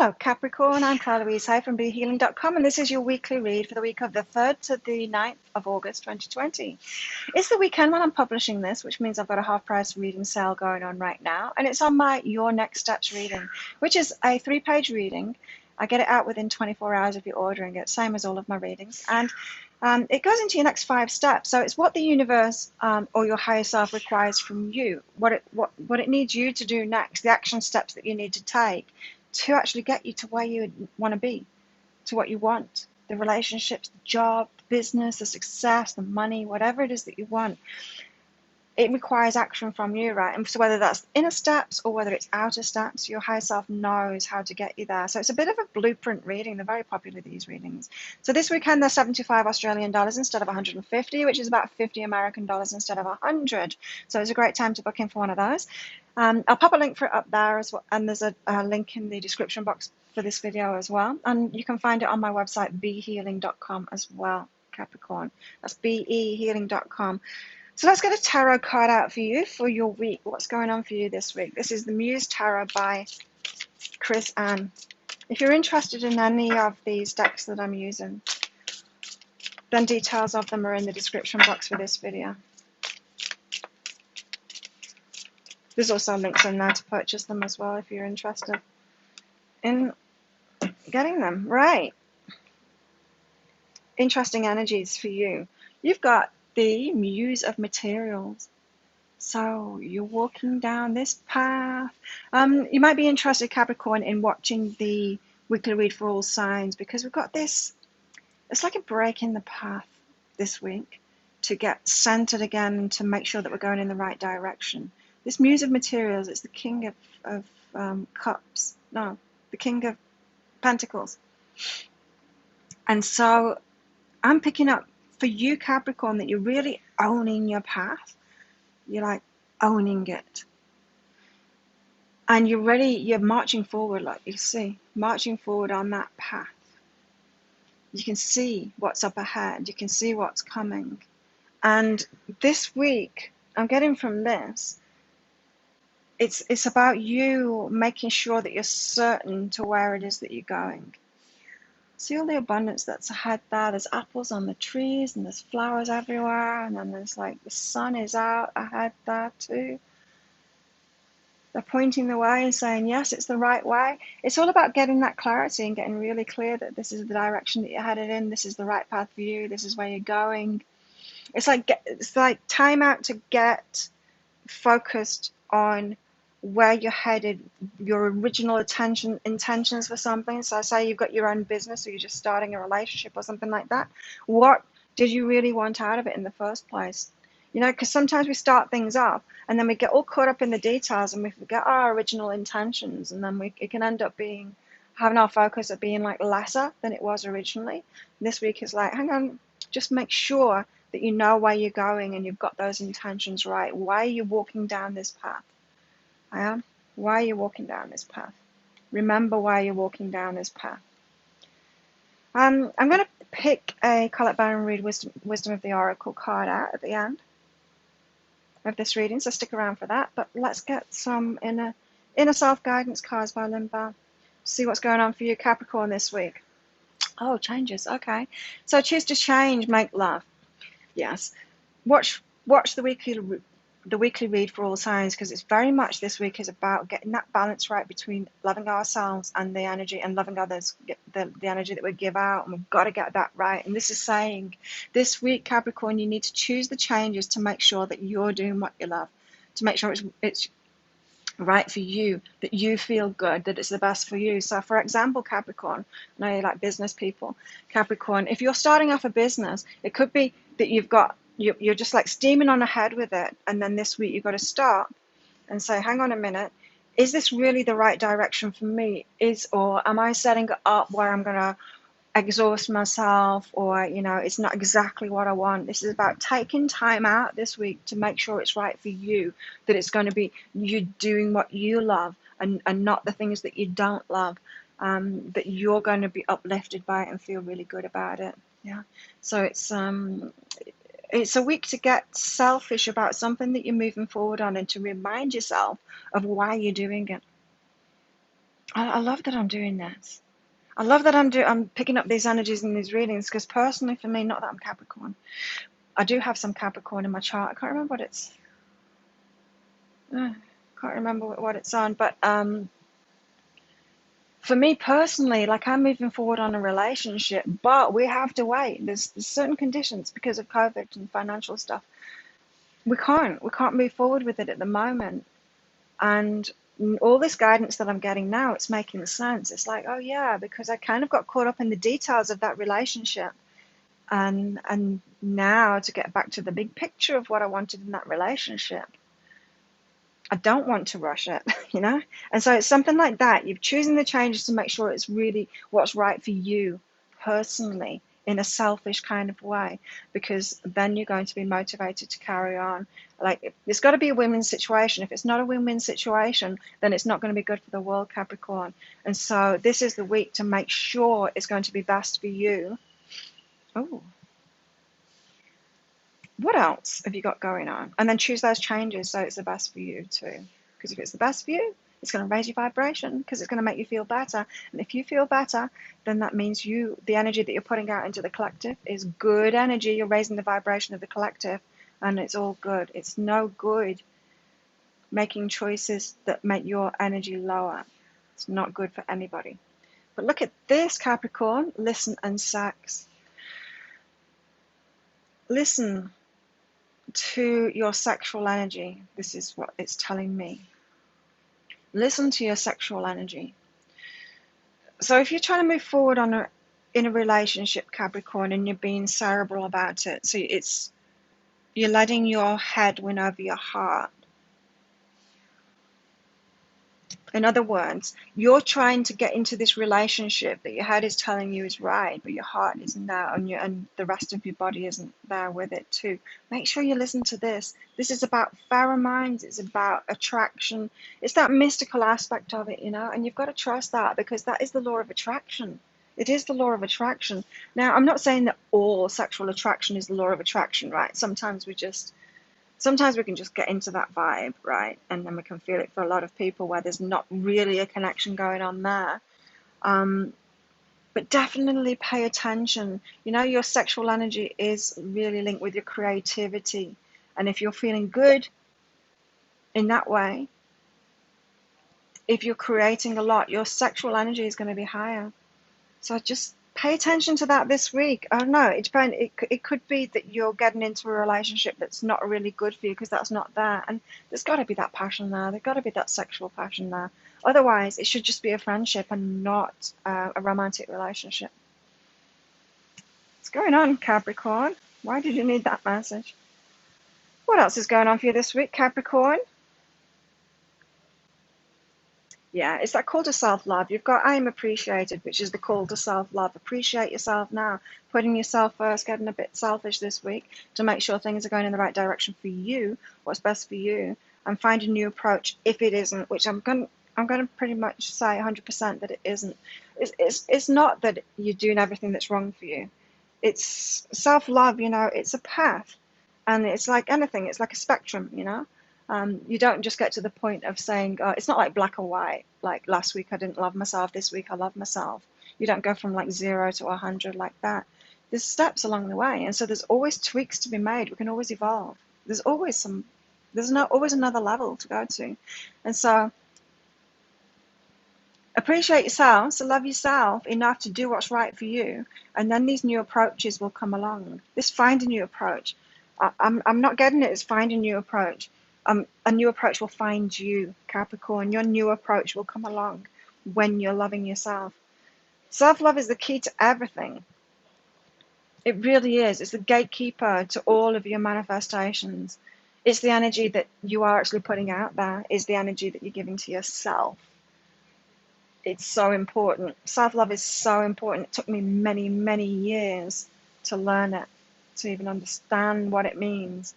Hello Capricorn, I'm Claire Louise Hay from BeHealing.com, and this is your weekly read for the week of the 3rd to the 9th of August 2020. It's the weekend when I'm publishing this, which means I've got a half price reading sale going on right now, and it's on my Your Next Steps reading, which is a 3-page reading. I get it out within 24 hours if you're ordering it, same as all of my readings, and it goes into your next 5 steps. So it's what the universe or your higher self requires from you, what it needs you to do next, the action steps that you need to take to actually get you to where you want to be, to what you want, the relationships, the job, the business, the success, the money, whatever it is that you want. It requires action from you, right? And so whether that's inner steps or whether it's outer steps, your higher self knows how to get you there. So it's a bit of a blueprint reading. They're very popular, these readings. So this weekend, they're 75 Australian dollars instead of 150, which is about 50 American dollars instead of 100. So it's a great time to book in for one of those. I'll pop a link for it up there as well, and there's a link in the description box for this video as well. And you can find it on my website, BeHealing.com as well, Capricorn. That's BeHealing.com. So let's get a tarot card out for you for your week. What's going on for you this week? This is the Muse Tarot by Chris Ann. If you're interested in any of these decks that I'm using, then details of them are in the description box for this video. There's also links in there to purchase them as well if you're interested in getting them. Right. Interesting energies for you. You've got the Muse of Materials. So you're walking down this path. You might be interested, Capricorn, in watching the weekly read for all signs, because we've got this, it's like a break in the path this week to get centered again and to make sure that we're going in the right direction. This Muse of Materials, it's the King of Cups. No, the King of Pentacles. And so I'm picking up for you, Capricorn, that you're really owning your path. You're like owning it. And you're ready, you're marching forward, like you see, marching forward on that path. You can see what's up ahead. You can see what's coming. And this week, I'm getting from this, it's about you making sure that you're certain to where it is that you're going. See all the abundance that's ahead there. There's apples on the trees and there's flowers everywhere, and then there's like the sun is out ahead there too. They're pointing the way and saying, yes, it's the right way. It's all about getting that clarity and getting really clear that this is the direction that you're headed in. This is the right path for you. This is where you're going. It's like time out to get focused on where you're headed, your original intentions for something. So say you've got your own business or you're just starting a relationship or something like that. What did you really want out of it in the first place? You know, because sometimes we start things up and then we get all caught up in the details and we forget our original intentions, and then it can end up being having our focus at being like lesser than it was originally. This week is like, hang on, just make sure that you know where you're going and you've got those intentions right. Why are you walking down this path? Why are you walking down this path? Remember why you're walking down this path. I'm going to pick a Colette Baron Reid Wisdom of the Oracle card out at the end of this reading, so stick around for that. But let's get some inner self-guidance cards by Lynn Bell. See what's going on for you, Capricorn, this week. Oh, changes. Okay. So choose to change, make love. Yes. Watch the weekly read for all signs, because it's very much this week is about getting that balance right between loving ourselves and the energy, and loving others, the energy that we give out, and we've got to get that right. And this is saying this week, Capricorn, you need to choose the changes to make sure that you're doing what you love, to make sure it's right for you, that you feel good, that it's the best for you. So for example, Capricorn, I know you like business people, Capricorn, if you're starting off a business, it could be that you're just like steaming on ahead with it, and then this week you've got to stop and say, hang on a minute, is this really the right direction for me? Or am I setting it up where I'm going to exhaust myself, or it's not exactly what I want? This is about taking time out this week to make sure it's right for you, that it's going to be you doing what you love and not the things that you don't love, that you're going to be uplifted by it and feel really good about it. Yeah. So it's a week to get selfish about something that you're moving forward on, and to remind yourself of why you're doing it. I love that I'm doing this. I love that I'm picking up these energies and these readings, because personally for me, not that I'm Capricorn, I do have some Capricorn in my chart. I can't remember what it's. Can't remember what it's on, but for me personally, like, I'm moving forward on a relationship, but we have to wait. There's certain conditions because of COVID and financial stuff. We can't move forward with it at the moment. And all this guidance that I'm getting now, it's making sense. It's like, oh yeah, because I kind of got caught up in the details of that relationship, and now to get back to the big picture of what I wanted in that relationship, I don't want to rush it, you know? And so it's something like that. You're choosing the changes to make sure it's really what's right for you personally, in a selfish kind of way, because then you're going to be motivated to carry on. Like, it's got to be a win-win situation. If it's not a win-win situation, then it's not going to be good for the world, Capricorn. And so this is the week to make sure it's going to be best for you. Oh, what else have you got going on? And then choose those changes so it's the best for you too. Because if it's the best for you, it's going to raise your vibration, because it's going to make you feel better. And if you feel better, then that means the energy that you're putting out into the collective is good energy. You're raising the vibration of the collective, and it's all good. It's no good making choices that make your energy lower. It's not good for anybody. But look at this, Capricorn. Listen and sex. Listen to your sexual energy. This is what it's telling me. Listen to your sexual energy. So if you're trying to move forward in a relationship, Capricorn, and you're being cerebral about it, so you're letting your head win over your heart. In other words, you're trying to get into this relationship that your head is telling you is right, but your heart isn't there, and the rest of your body isn't there with it too. Make sure you listen to this. This is about pheromones. It's about attraction. It's that mystical aspect of it, and you've got to trust that, because that is the law of attraction. It is the law of attraction. Now, I'm not saying that all sexual attraction is the law of attraction, right? Sometimes we can just get into that vibe, right? And then we can feel it for a lot of people where there's not really a connection going on there. But definitely pay attention. Your sexual energy is really linked with your creativity. And if you're feeling good in that way, if you're creating a lot, your sexual energy is going to be higher. So just pay attention to that this week. I don't know. It depends. It could be that you're getting into a relationship that's not really good for you, because that's not there. And there's got to be that passion there. There's got to be that sexual passion there. Otherwise, it should just be a friendship and not a romantic relationship. What's going on, Capricorn? Why did you need that message? What else is going on for you this week, Capricorn? Yeah, it's that call to self-love. You've got I am appreciated, which is the call to self-love. Appreciate yourself now. Putting yourself first, getting a bit selfish this week to make sure things are going in the right direction for you, what's best for you, and find a new approach if it isn't, which I'm going to pretty much say 100% that it isn't. It's not that you're doing everything that's wrong for you. It's self-love, it's a path. And it's like anything, it's like a spectrum, you don't just get to the point of saying, it's not like black or white. Like last week I didn't love myself, this week I love myself. You don't go from like 0 to 100 like that. There's steps along the way, and so there's always tweaks to be made. We can always evolve. There's always always another level to go to. And so appreciate yourself, so love yourself enough to do what's right for you, and then these new approaches will come along. Find a new approach. I'm not getting it as find a new approach. A new approach will find you, Capricorn. Your new approach will come along when you're loving yourself. Self-love is the key to everything. It really is. It's the gatekeeper to all of your manifestations. It's the energy that you are actually putting out there. It's the energy that you're giving to yourself. It's so important. Self-love is so important. It took me many, many years to learn it, to even understand what it means.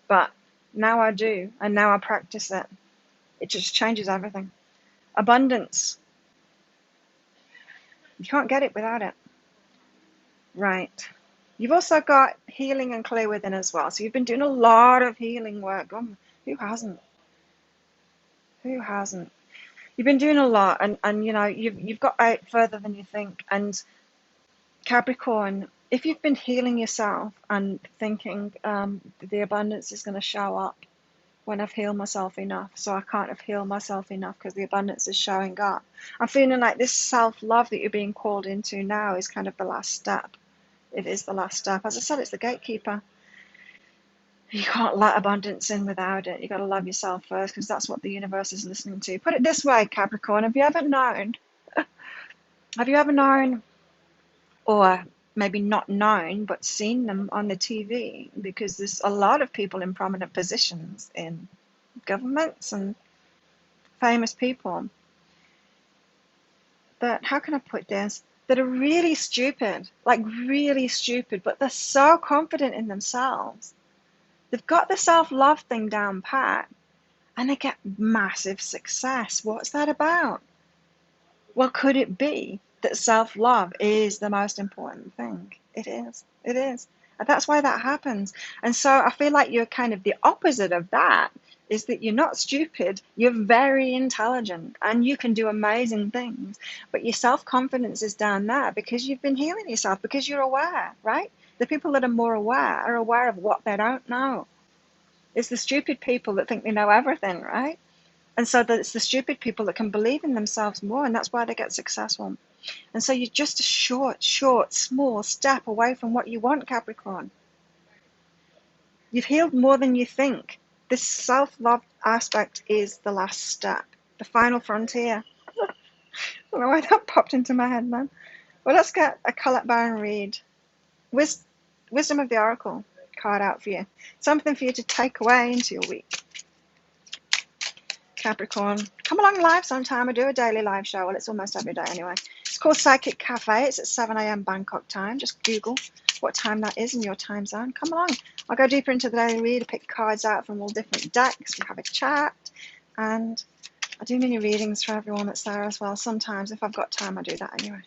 But now I do, and now I practice it. It just changes everything. Abundance. You can't get it without it. Right. You've also got healing and clear within as well. So you've been doing a lot of healing work. Who hasn't? Who hasn't? You've been doing a lot, and you know you've got out further than you think. And Capricorn, if you've been healing yourself and thinking the abundance is going to show up when I've healed myself enough, so I can't have healed myself enough because the abundance is showing up. I'm feeling like this self-love that you're being called into now is kind of the last step. It is the last step. As I said, it's the gatekeeper. You can't let abundance in without it. You've got to love yourself first because that's what the universe is listening to. Put it this way, Capricorn, have you ever known, or maybe not known, but seen them on the TV? Because there's a lot of people in prominent positions in governments and famous people that, how can I put this, that are really stupid, like really stupid, but they're so confident in themselves. They've got the self-love thing down pat and they get massive success. What's that about? Well, could it be that self-love is the most important thing? It is. It is. And that's why that happens. And so I feel like you're kind of the opposite of that, is that you're not stupid, you're very intelligent, and you can do amazing things. But your self-confidence is down there because you've been healing yourself, because you're aware, right? The people that are more aware are aware of what they don't know. It's the stupid people that think they know everything, right? And so that it's the stupid people that can believe in themselves more, and that's why they get successful. And so you're just a short, small step away from what you want, Capricorn. You've healed more than you think. This self-love aspect is the last step, the final frontier. I don't know why that popped into my head, man. Well, let's get a Colette Baron read. Wisdom of the Oracle card out for you. Something for you to take away into your week. Capricorn, come along live sometime. I do a daily live show. Well, it's almost every day anyway. It's called Psychic Cafe. It's at 7 a.m. Bangkok time. Just Google what time that is in your time zone. Come along. I'll go deeper into the daily read, pick cards out from all different decks. We have a chat. And I do mini readings for everyone that's there as well. Sometimes, if I've got time, I do that anyway.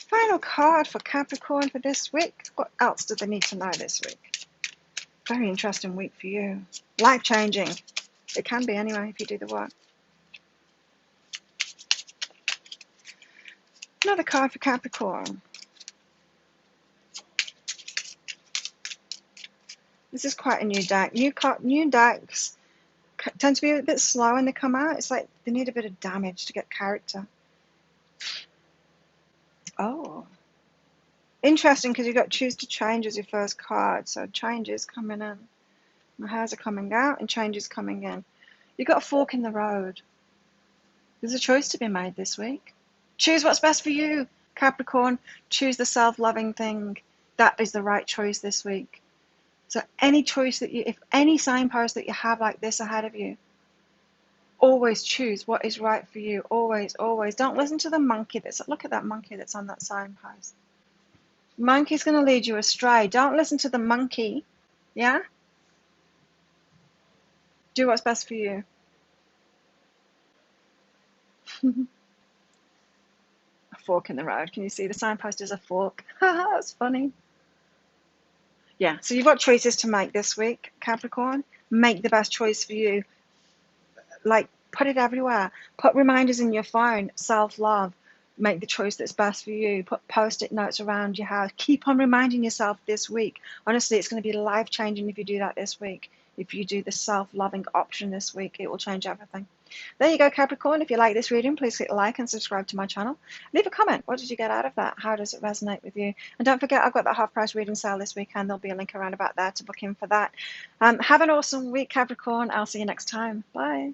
Final card for Capricorn for this week. What else do they need to know this week? Very interesting week for you. Life-changing. It can be anyway if you do the work. Another card for Capricorn. This is quite a new deck. New decks tend to be a bit slow when they come out. It's like they need a bit of damage to get character. Oh. Interesting, because you've got choose to change as your first card. So change is coming in. My hairs are coming out and change is coming in. You've got a fork in the road. There's a choice to be made this week. Choose what's best for you, Capricorn. Choose the self-loving thing. That is the right choice this week. So any choice that if any signpost that you have like this ahead of you, always choose what is right for you. Always, always. Don't listen to the monkey look at that monkey that's on that signpost. Monkey's going to lead you astray. Don't listen to the monkey. Yeah? Do what's best for you. A fork in the road. Can you see the signpost is a fork? That's funny. Yeah, so you've got choices to make this week, Capricorn. Make the best choice for you. Like, put it everywhere. Put reminders in your phone. Self-love. Make the choice that's best for you. Put post-it notes around your house. Keep on reminding yourself this week. Honestly, it's going to be life-changing if you do that this week. If you do the self-loving option this week, it will change everything. There you go, Capricorn. If you like this reading, please click like and subscribe to my channel. Leave a comment. What did you get out of that? How does it resonate with you? And don't forget, I've got that half-price reading sale this weekend. There'll be a link around about there to book in for that. Have an awesome week, Capricorn. I'll see you next time. Bye.